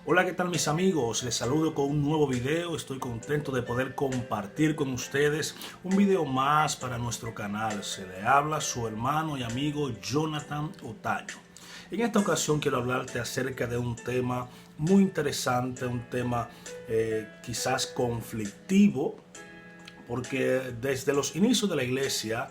Hola, ¿qué tal mis amigos? Les saludo con un nuevo video. Estoy contento de poder compartir con ustedes un video más para nuestro canal. Se le habla su hermano y amigo Jonathan Otaño. En esta ocasión quiero hablarte acerca de un tema muy interesante, un tema quizás conflictivo, porque desde los inicios de la iglesia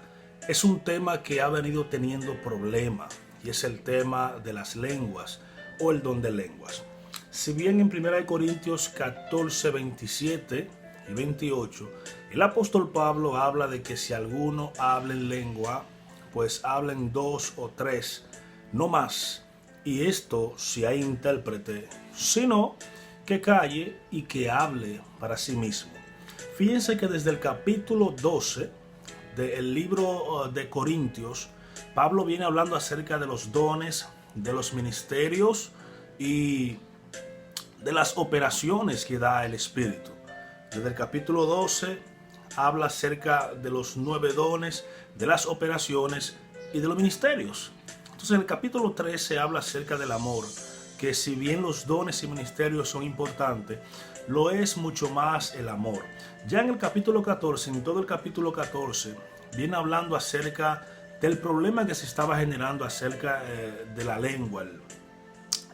es un tema que ha venido teniendo problemas, y es el tema de las lenguas o el don de lenguas. Si bien en 1 Corintios 14, 27 y 28, el apóstol Pablo habla de que si alguno habla en lengua, pues hablen 2 o 3, no más. Y esto si hay intérprete, sino que calle y que hable para sí mismo. Fíjense que desde el capítulo 12 del libro de Corintios, Pablo viene hablando acerca de los dones, de los ministerios y de las operaciones que da el Espíritu. Desde el capítulo 12 habla acerca de los 9 dones, de las operaciones y de los ministerios. Entonces en el capítulo 13 habla acerca del amor, que si bien los dones y ministerios son importantes, lo es mucho más el amor. Ya en el capítulo 14, en todo el capítulo 14, viene hablando acerca del problema que se estaba generando acerca de la lengua,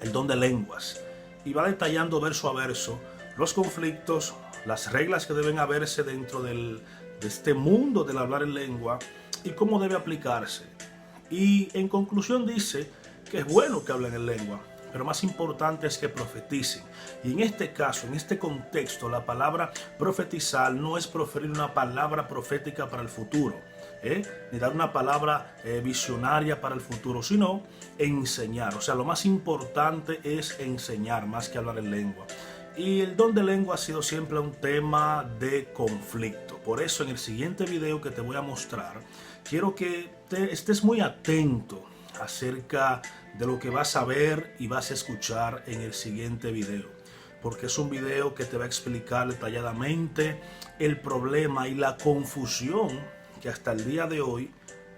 el don de lenguas. Y va detallando verso a verso los conflictos, las reglas que deben haberse dentro de este mundo del hablar en lengua y cómo debe aplicarse. Y en conclusión dice que es bueno que hablen en lengua, pero más importante es que profeticen. Y en este caso, en este contexto, la palabra profetizar no es proferir una palabra profética para el futuro, ni dar una palabra visionaria para el futuro, sino enseñar. O sea, lo más importante es enseñar más que hablar en lengua. Y el don de lengua ha sido siempre un tema de conflicto. Por eso en el siguiente video que te voy a mostrar, quiero que estés muy atento acerca de lo que vas a ver y vas a escuchar en el siguiente video, porque es un video que te va a explicar detalladamente el problema y la confusión que hasta el día de hoy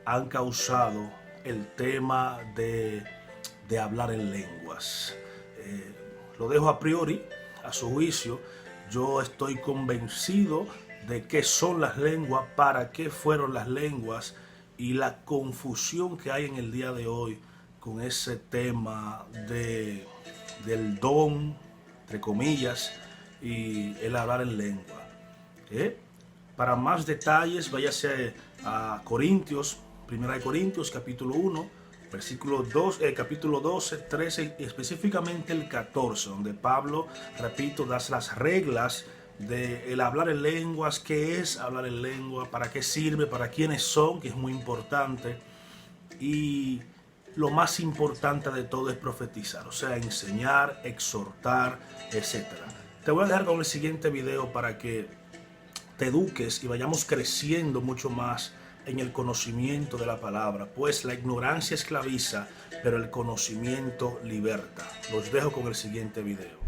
han causado el tema de hablar en lenguas. Lo dejo a priori, a su juicio. Yo estoy convencido de qué son las lenguas, para qué fueron las lenguas y la confusión que hay en el día de hoy con ese tema del don, entre comillas, y el hablar en lengua. Para más detalles, váyase a Corintios, 1 Corintios, capítulo 1, capítulo 12, 13 y específicamente el 14, donde Pablo, repito, da las reglas del hablar en lenguas, qué es hablar en lengua, para qué sirve, para quiénes son, que es muy importante. Y lo más importante de todo es profetizar, o sea, enseñar, exhortar, etc. Te voy a dejar con el siguiente video para que te eduques y vayamos creciendo mucho más en el conocimiento de la palabra, pues la ignorancia esclaviza, pero el conocimiento liberta. Los dejo con el siguiente video.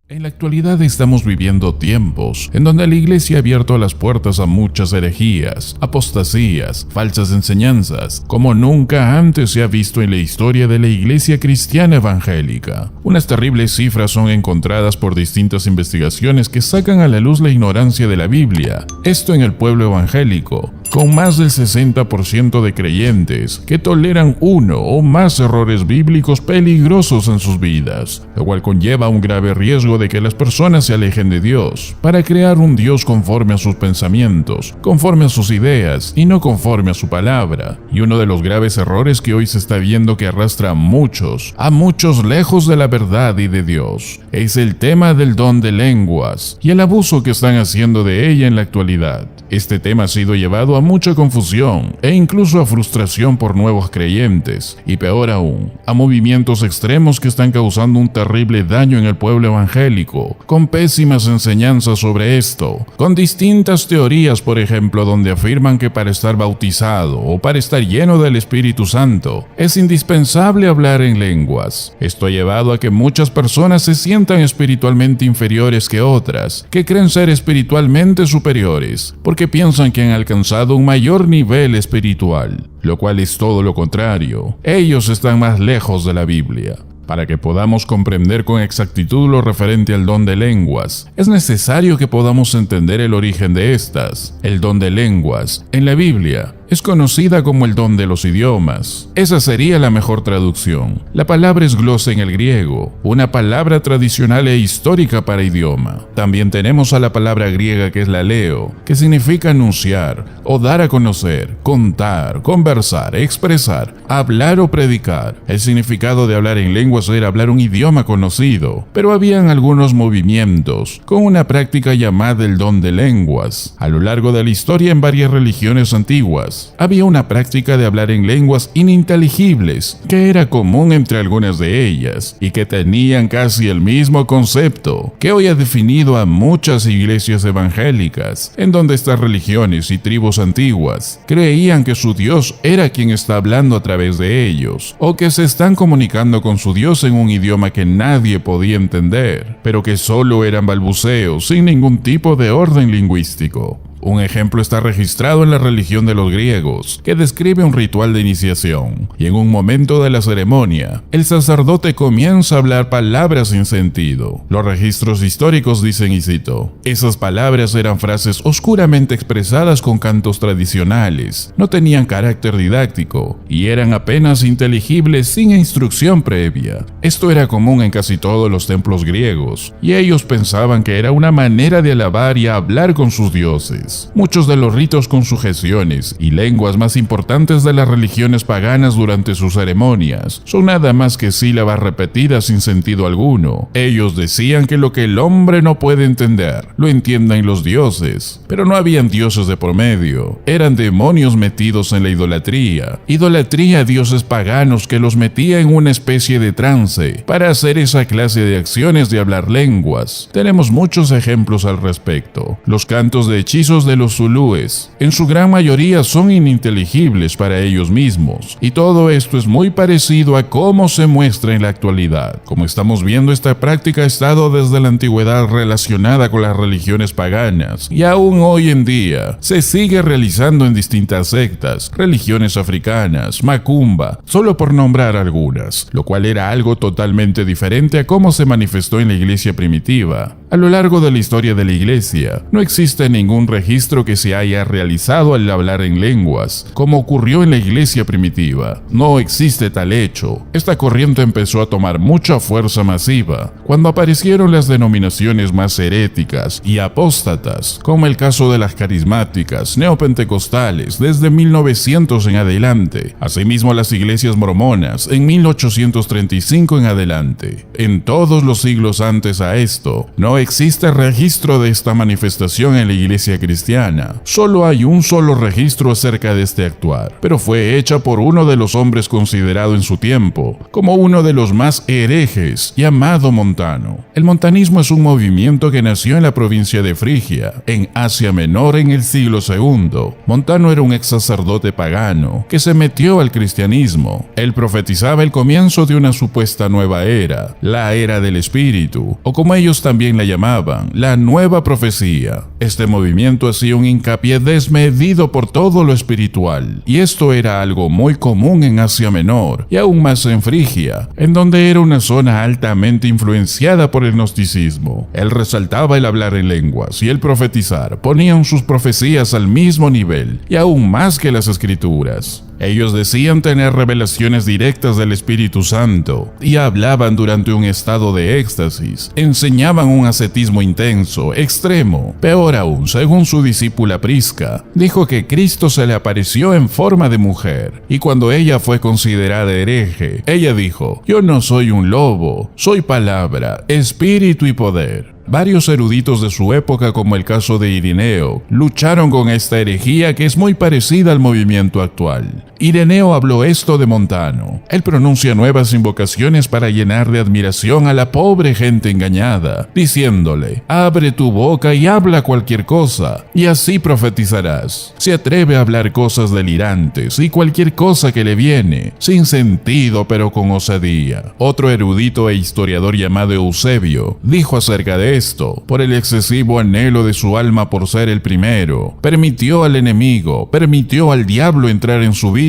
En la actualidad estamos viviendo tiempos en donde la iglesia ha abierto las puertas a muchas herejías, apostasías, falsas enseñanzas, como nunca antes se ha visto en la historia de la iglesia cristiana evangélica. Unas terribles cifras son encontradas por distintas investigaciones que sacan a la luz la ignorancia de la Biblia, esto en el pueblo evangélico, con más del 60% de creyentes que toleran uno o más errores bíblicos peligrosos en sus vidas, lo cual conlleva un grave riesgo de que las personas se alejen de Dios, para crear un Dios conforme a sus pensamientos, conforme a sus ideas y no conforme a su palabra. Y uno de los graves errores que hoy se está viendo que arrastra a muchos lejos de la verdad y de Dios, es el tema del don de lenguas y el abuso que están haciendo de ella en la actualidad. Este tema ha sido llevado a mucha confusión e incluso a frustración por nuevos creyentes, y peor aún, a movimientos extremos que están causando un terrible daño en el pueblo evangélico, con pésimas enseñanzas sobre esto, con distintas teorías, por ejemplo, donde afirman que para estar bautizado o para estar lleno del Espíritu Santo es indispensable hablar en lenguas. Esto ha llevado a que muchas personas se sientan espiritualmente inferiores que otras, que creen ser espiritualmente superiores, porque piensan que han alcanzado un mayor nivel espiritual, lo cual es todo lo contrario. Ellos están más lejos de la Biblia. Para que podamos comprender con exactitud lo referente al don de lenguas, es necesario que podamos entender el origen de estas. El don de lenguas, en la Biblia, es conocida como el don de los idiomas. Esa sería la mejor traducción. La palabra es glosa en el griego, una palabra tradicional e histórica para idioma. También tenemos a la palabra griega que es la leo, que significa anunciar o dar a conocer, contar, conversar, expresar, hablar o predicar. El significado de hablar en lenguas era hablar un idioma conocido, pero habían algunos movimientos con una práctica llamada el don de lenguas. A lo largo de la historia en varias religiones antiguas, había una práctica de hablar en lenguas ininteligibles que era común entre algunas de ellas y que tenían casi el mismo concepto que hoy ha definido a muchas iglesias evangélicas, en donde estas religiones y tribus antiguas creían que su Dios era quien está hablando a través de ellos, o que se están comunicando con su Dios en un idioma que nadie podía entender, pero que solo eran balbuceos sin ningún tipo de orden lingüístico. Un ejemplo está registrado en la religión de los griegos, que describe un ritual de iniciación, y en un momento de la ceremonia, el sacerdote comienza a hablar palabras sin sentido. Los registros históricos dicen, y cito, esas palabras eran frases oscuramente expresadas con cantos tradicionales, no tenían carácter didáctico, y eran apenas inteligibles sin instrucción previa. Esto era común en casi todos los templos griegos, y ellos pensaban que era una manera de alabar y hablar con sus dioses. Muchos de los ritos con sujeciones y lenguas más importantes de las religiones paganas durante sus ceremonias son nada más que sílabas repetidas sin sentido alguno. Ellos decían que lo que el hombre no puede entender, lo entiendan los dioses, pero no habían dioses de por medio, eran demonios metidos en la idolatría a dioses paganos que los metía en una especie de trance para hacer esa clase de acciones de hablar lenguas. Tenemos muchos ejemplos al respecto. Los cantos de hechizos de los zulúes, en su gran mayoría son ininteligibles para ellos mismos, y todo esto es muy parecido a cómo se muestra en la actualidad. Como estamos viendo, esta práctica ha estado desde la antigüedad relacionada con las religiones paganas, y aún hoy en día se sigue realizando en distintas sectas, religiones africanas, macumba, solo por nombrar algunas, lo cual era algo totalmente diferente a cómo se manifestó en la iglesia primitiva. A lo largo de la historia de la iglesia, no existe ningún registro que se haya realizado al hablar en lenguas, como ocurrió en la iglesia primitiva. No existe tal hecho. Esta corriente empezó a tomar mucha fuerza masiva cuando aparecieron las denominaciones más heréticas y apóstatas, como el caso de las carismáticas, neopentecostales, desde 1900 en adelante. Asimismo, las iglesias mormonas, en 1835 en adelante. En todos los siglos antes a esto, no existe registro de esta manifestación en la iglesia cristiana. Solo hay un solo registro acerca de este actuar, pero fue hecha por uno de los hombres considerado en su tiempo como uno de los más herejes, llamado Montano. El montanismo es un movimiento que nació en la provincia de Frigia, en Asia Menor, en el siglo II. Montano era un ex sacerdote pagano que se metió al cristianismo. Él profetizaba el comienzo de una supuesta nueva era, la era del espíritu, o como ellos también la llamaban, la nueva profecía. Este movimiento hacía un hincapié desmedido por todo lo espiritual, y esto era algo muy común en Asia Menor, y aún más en Frigia, en donde era una zona altamente influenciada por el gnosticismo. Él resaltaba el hablar en lenguas y el profetizar, ponían sus profecías al mismo nivel, y aún más que las escrituras. Ellos decían tener revelaciones directas del Espíritu Santo y hablaban durante un estado de éxtasis. Enseñaban un ascetismo intenso, extremo. Peor aún, según su discípula Prisca, dijo que Cristo se le apareció en forma de mujer, y cuando ella fue considerada hereje, ella dijo: yo no soy un lobo, soy palabra, espíritu y poder. Varios eruditos de su época, como el caso de Ireneo, lucharon con esta herejía que es muy parecida al movimiento actual. Ireneo habló esto de Montano. Él pronuncia nuevas invocaciones para llenar de admiración a la pobre gente engañada, diciéndole: abre tu boca y habla cualquier cosa, y así profetizarás. Se atreve a hablar cosas delirantes y cualquier cosa que le viene, sin sentido pero con osadía. Otro erudito e historiador llamado Eusebio dijo acerca de esto: por el excesivo anhelo de su alma por ser el primero, permitió al enemigo, permitió al diablo entrar en su vida,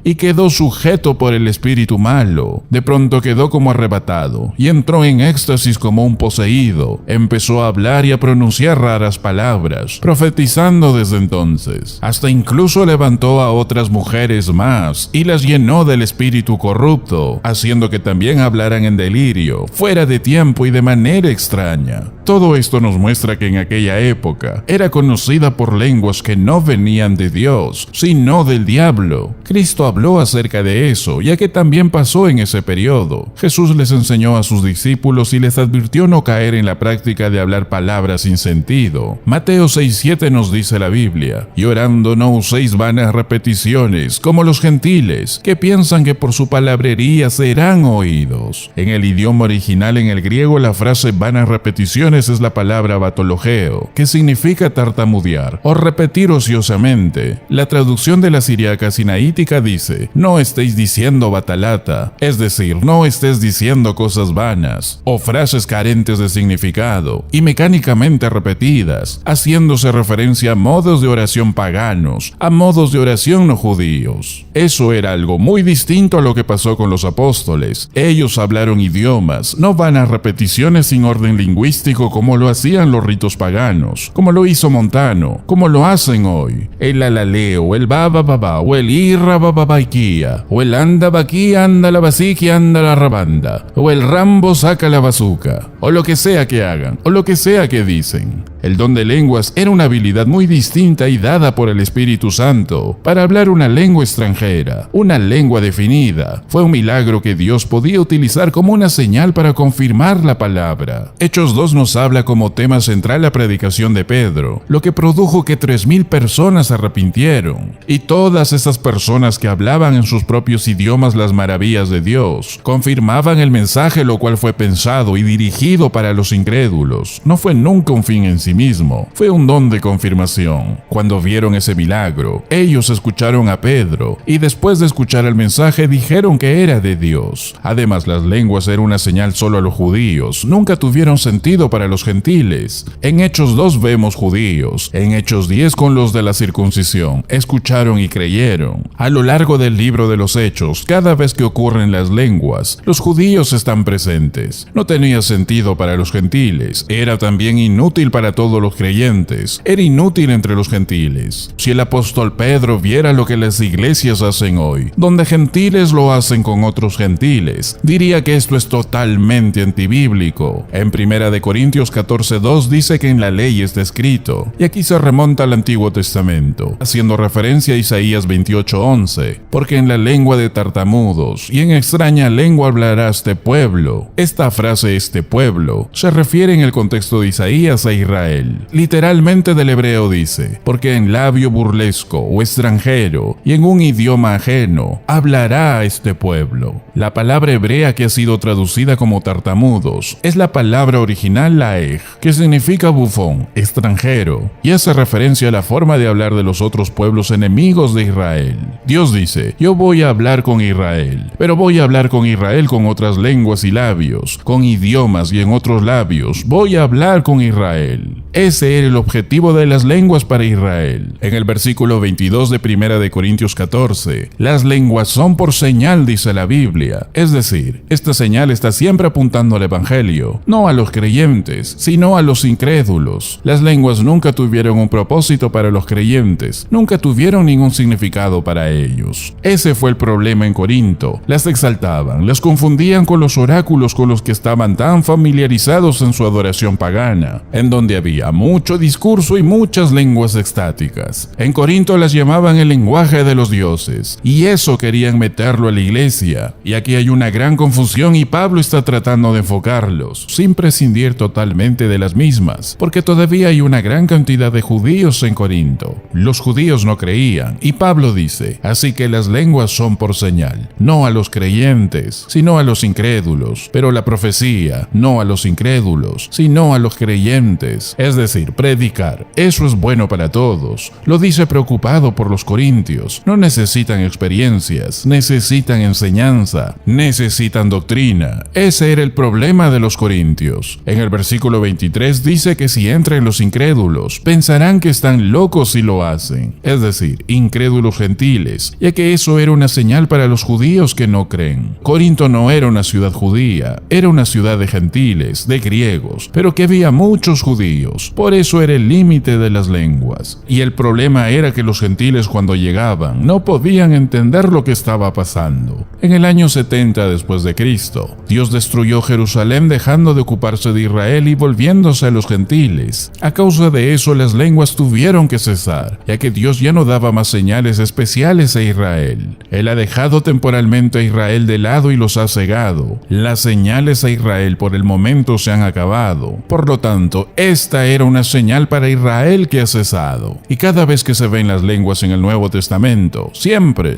y quedó sujeto por el espíritu malo. De pronto quedó como arrebatado y entró en éxtasis como un poseído. Empezó a hablar y a pronunciar raras palabras, profetizando desde entonces. Hasta incluso levantó a otras mujeres más y las llenó del espíritu corrupto, haciendo que también hablaran en delirio, fuera de tiempo y de manera extraña. Todo esto nos muestra que en aquella época era conocida por lenguas que no venían de Dios, sino del diablo. Cristo habló acerca de eso, ya que también pasó en ese periodo. Jesús les enseñó a sus discípulos y les advirtió no caer en la práctica de hablar palabras sin sentido. Mateo 6:7 nos dice la Biblia: y orando no uséis vanas repeticiones, como los gentiles, que piensan que por su palabrería serán oídos. En el idioma original, en el griego, la frase vanas repeticiones es la palabra batologeo, que significa tartamudear o repetir ociosamente. La traducción de la siriaca sinaítica dice: no estéis diciendo batalata, es decir, no estés diciendo cosas vanas o frases carentes de significado y mecánicamente repetidas, haciéndose referencia a modos de oración paganos, a modos de oración no judíos. Eso era algo muy distinto a lo que pasó con los apóstoles. Ellos hablaron idiomas, no vanas repeticiones sin orden lingüístico como lo hacían los ritos paganos, como lo hizo Montano, como lo hacen hoy. El alaleo, o el babababa, o el irra bababaikia, o el anda baqui anda la basiqui anda la rabanda, o el Rambo saca la bazuca, o lo que sea que hagan, o lo que sea que dicen. El don de lenguas era una habilidad muy distinta y dada por el Espíritu Santo para hablar una lengua extranjera, una lengua definida. Fue un milagro que Dios podía utilizar como una señal para confirmar la palabra. Hechos 2 nos habla como tema central la predicación de Pedro, lo que produjo que 3,000 personas se arrepintieron. Y todas esas personas que hablaban en sus propios idiomas las maravillas de Dios, confirmaban el mensaje, lo cual fue pensado y dirigido para los incrédulos. No fue nunca un fin en sí mismo, fue un don de confirmación. Cuando vieron ese milagro, ellos escucharon a Pedro y después de escuchar el mensaje dijeron que era de Dios. Además, las lenguas eran una señal solo a los judíos, nunca tuvieron sentido para los gentiles. En Hechos 2 vemos judíos, en Hechos 10 con los de la circuncisión, escucharon y creyeron. A lo largo del libro de los Hechos, cada vez que ocurren las lenguas, los judíos están presentes. No tenía sentido para los gentiles, era también inútil para todos los creyentes, era inútil entre los gentiles. Si el apóstol Pedro viera lo que las iglesias hacen hoy, donde gentiles lo hacen con otros gentiles, diría que esto es totalmente antibíblico. En 1 Corintios 14:2 dice que en la ley está escrito, y aquí se remonta al Antiguo Testamento, haciendo referencia a Isaías 28:11, porque en la lengua de tartamudos y en extraña lengua hablará este pueblo. Esta frase, este pueblo, se refiere en el contexto de Isaías a Israel. Literalmente del hebreo dice, porque en labio burlesco o extranjero y en un idioma ajeno hablará a este pueblo. La palabra hebrea que ha sido traducida como tartamudos es la palabra original laej, que significa bufón, extranjero, y hace referencia a la forma de hablar de los otros pueblos enemigos de Israel. Dios dice, yo voy a hablar con Israel, pero voy a hablar con Israel con otras lenguas y labios, con idiomas y en otros labios, voy a hablar con Israel. Ese era el objetivo de las lenguas para Israel. En el versículo 22 de 1 Corintios 14, las lenguas son por señal, dice la Biblia. Es decir, esta señal está siempre apuntando al Evangelio, no a los creyentes, sino a los incrédulos. Las lenguas nunca tuvieron un propósito para los creyentes, nunca tuvieron ningún significado para ellos. Ese fue el problema en Corinto. Las exaltaban, las confundían con los oráculos con los que estaban tan familiarizados en su adoración pagana, en donde había filosofía, mucho discurso y muchas lenguas extáticas. En Corinto las llamaban el lenguaje de los dioses, y eso querían meterlo a la iglesia. Y aquí hay una gran confusión y Pablo está tratando de enfocarlos, sin prescindir totalmente de las mismas, porque todavía hay una gran cantidad de judíos en Corinto. Los judíos no creían, y Pablo dice, así que las lenguas son por señal, no a los creyentes, sino a los incrédulos, pero la profecía, no a los incrédulos, sino a los creyentes, es decir, predicar. Eso es bueno para todos. Lo dice preocupado por los corintios. No necesitan experiencias, necesitan enseñanza, necesitan doctrina. Ese era el problema de los corintios. En el versículo 23 dice que si entran los incrédulos, pensarán que están locos si lo hacen, es decir, incrédulos gentiles, ya que eso era una señal para los judíos que no creen. Corinto no era una ciudad judía, era una ciudad de gentiles, de griegos, pero que había muchos judíos, por eso era el límite de las lenguas. Y el problema era que los gentiles cuando llegaban no podían entender lo que estaba pasando. En el año 70 después de Cristo, Dios destruyó Jerusalén dejando de ocuparse de Israel y volviéndose a los gentiles. A causa de eso las lenguas tuvieron que cesar, ya que Dios ya no daba más señales especiales a Israel. Él ha dejado temporalmente a Israel de lado y los ha cegado. Las señales a Israel por el momento se han acabado. Por lo tanto, esta era una señal para Israel que ha cesado. Y cada vez que se ven las lenguas en el Nuevo Testamento, siempre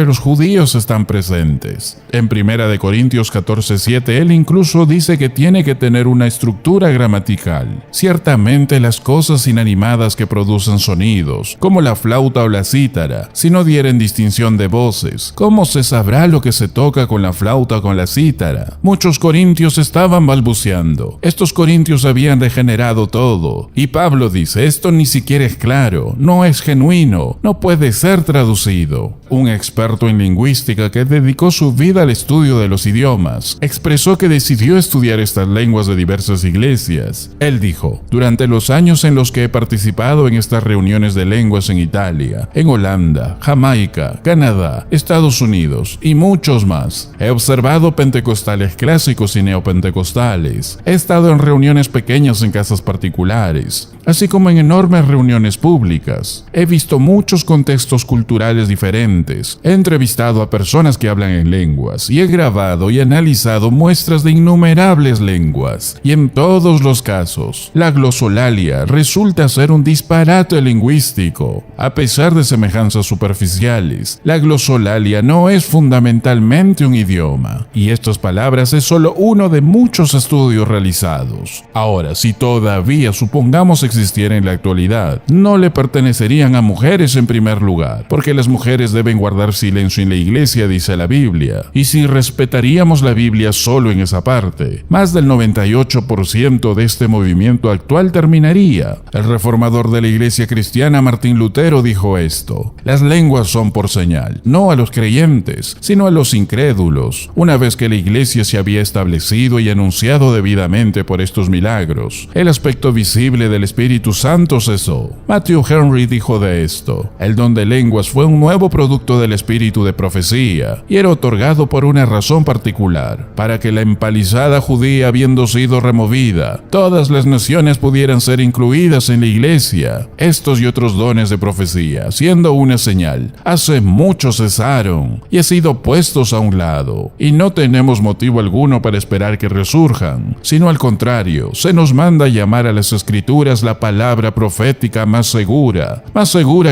los judíos están presentes. En 1 Corintios 14:7, él incluso dice que tiene que tener una estructura gramatical. Ciertamente las cosas inanimadas que producen sonidos, como la flauta o la cítara, si no dieren distinción de voces, ¿cómo se sabrá lo que se toca con la flauta o con la cítara? Muchos corintios estaban balbuceando. Estos corintios habían degenerado todo. Y Pablo dice, esto ni siquiera es claro, no es genuino, no puede ser traducido. Un experto en lingüística que dedicó su vida al estudio de los idiomas, expresó que decidió estudiar estas lenguas de diversas iglesias. Él dijo, durante los años en los que he participado en estas reuniones de lenguas en Italia, en Holanda, Jamaica, Canadá, Estados Unidos y muchos más, he observado pentecostales clásicos y neopentecostales. He estado en reuniones pequeñas en casas particulares, así como en enormes reuniones públicas. He visto muchos contextos culturales diferentes. He entrevistado a personas que hablan en lenguas y he grabado y analizado muestras de innumerables lenguas. Y en todos los casos, la glosolalia resulta ser un disparate lingüístico. A pesar de semejanzas superficiales, la glosolalia no es fundamentalmente un idioma. Y estas palabras es solo uno de muchos estudios realizados. Ahora, si todavía supongamos existiera en la actualidad, no le pertenecerían a mujeres en primer lugar, porque las mujeres deben guardar silencio en la iglesia, dice la Biblia. Y si respetaríamos la Biblia solo en esa parte, más del 98% de este movimiento actual terminaría. El reformador de la iglesia cristiana Martín Lutero dijo esto: las lenguas son por señal, no a los creyentes, sino a los incrédulos. Una vez que la iglesia se había establecido y anunciado debidamente por estos milagros, el aspecto visible del Espíritu Santo cesó. Matthew Henry dijo de esto: el don de lenguas fue un nuevo producto del espíritu de profecía y era otorgado por una razón particular, para que la empalizada judía, habiendo sido removida, todas las naciones pudieran ser incluidas en la iglesia. Estos y otros dones de profecía, siendo una señal, hace mucho cesaron y han sido puestos a un lado, y no tenemos motivo alguno para esperar que resurjan, sino al contrario, se nos manda llamar a las escrituras la palabra profética más segura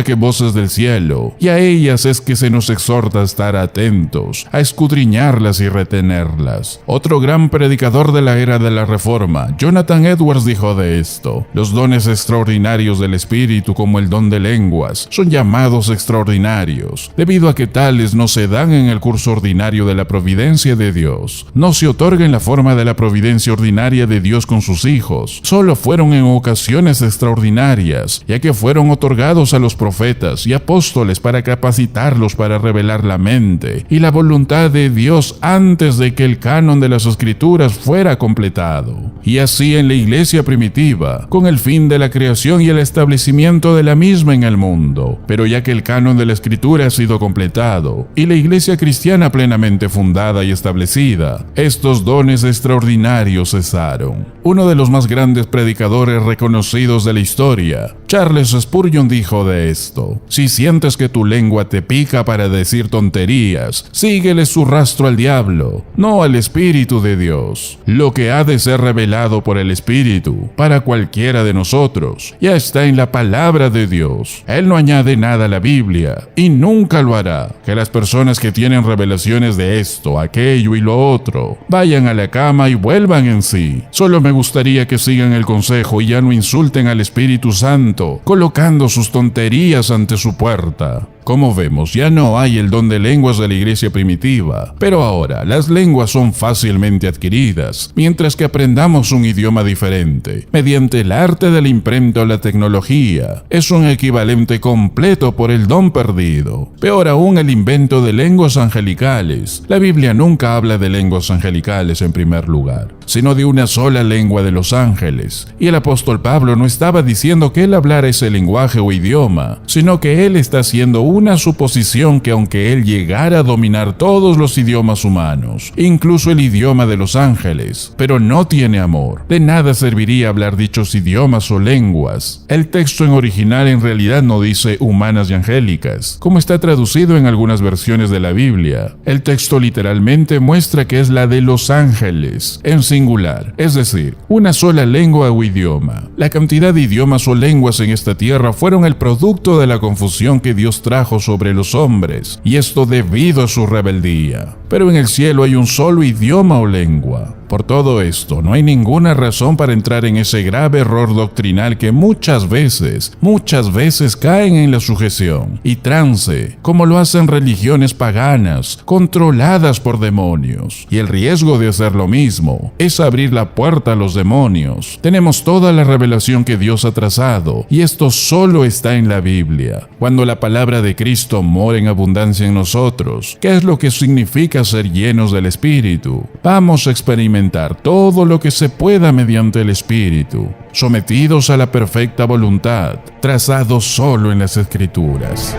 que voces del cielo, y a ellas es que se nos exhorta a estar atentos, a escudriñarlas y retenerlas. Otro gran predicador de la era de la Reforma, Jonathan Edwards, dijo de esto: los dones extraordinarios del Espíritu, como el don de lenguas, son llamados extraordinarios, debido a que tales no se dan en el curso ordinario de la providencia de Dios. No se otorga en la forma de la providencia ordinaria de Dios con sus hijos, solo fueron en ocasiones extraordinarias, ya que fueron otorgados a los profetas y apóstoles para capacitar interpretarlos para revelar la mente y la voluntad de Dios antes de que el canon de las Escrituras fuera completado. Y así en la iglesia primitiva, con el fin de la creación y el establecimiento de la misma en el mundo. Pero ya que el canon de la Escritura ha sido completado y la iglesia cristiana plenamente fundada y establecida, estos dones extraordinarios cesaron. Uno de los más grandes predicadores reconocidos de la historia, Charles Spurgeon, dijo de esto: si sientes que tu lengua te pica para decir tonterías, síguele su rastro al diablo, no al Espíritu de Dios. Lo que ha de ser revelado por el Espíritu para cualquiera de nosotros ya está en la palabra de Dios. Él no añade nada a la Biblia y nunca lo hará. Que las personas que tienen revelaciones de esto, aquello y lo otro vayan a la cama y vuelvan en sí. Solo me gustaría que sigan el consejo y ya no insulten al Espíritu Santo colocando sus tonterías ante su puerta. Como vemos, ya no hay el don de lenguas de la iglesia primitiva, pero ahora las lenguas son fácilmente adquiridas, mientras que aprendamos un idioma diferente, mediante el arte de la imprenta o la tecnología, es un equivalente completo por el don perdido. Peor aún, el invento de lenguas angelicales. La Biblia nunca habla de lenguas angelicales en primer lugar, sino de una sola lengua de los ángeles, y el apóstol Pablo no estaba diciendo que él hablara ese lenguaje o idioma, sino que él está haciendo una suposición que aunque él llegara a dominar todos los idiomas humanos, incluso el idioma de los ángeles, pero no tiene amor, de nada serviría hablar dichos idiomas o lenguas. El texto en original en realidad no dice humanas y angélicas, como está traducido en algunas versiones de la Biblia. El texto literalmente muestra que es la de los ángeles, en singular, es decir, una sola lengua o idioma. La cantidad de idiomas o lenguas en esta tierra fueron el producto de la confusión que Dios trajo sobre los hombres, y esto debido a su rebeldía. Pero en el cielo hay un solo idioma o lengua. Por todo esto, no hay ninguna razón para entrar en ese grave error doctrinal que muchas veces caen en la sujeción y trance, como lo hacen religiones paganas, controladas por demonios. Y el riesgo de hacer lo mismo es abrir la puerta a los demonios. Tenemos toda la revelación que Dios ha trazado, y esto solo está en la Biblia. Cuando la palabra de Cristo mora en abundancia en nosotros, ¿qué es lo que significa ser llenos del Espíritu? Vamos a experimentar todo lo que se pueda mediante el Espíritu, sometidos a la perfecta voluntad, trazado solo en las Escrituras.